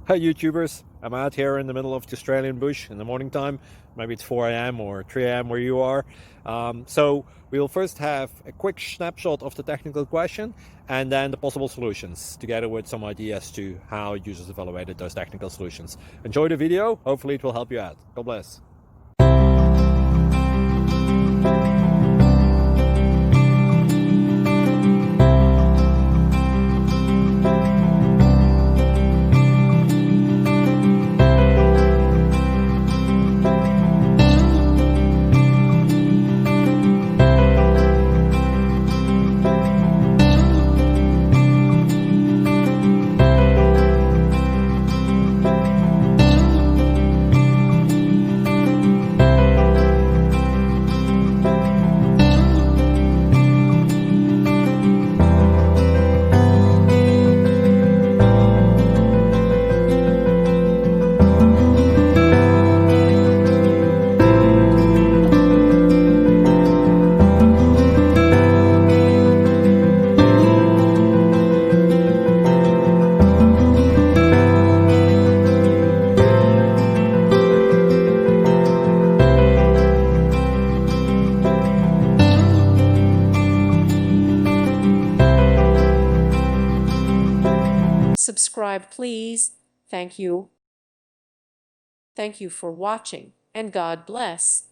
Hi YouTubers, I'm out here in the middle of the Australian bush in the morning time. Maybe it's 4 a.m. or 3 a.m. where you are. So we'll first have a quick snapshot of the technical question and then the possible solutions, together with some ideas to how users evaluated those technical solutions. Enjoy the video, hopefully it will help you out. God bless. Subscribe, please. Thank you. Thank you for watching, and God bless.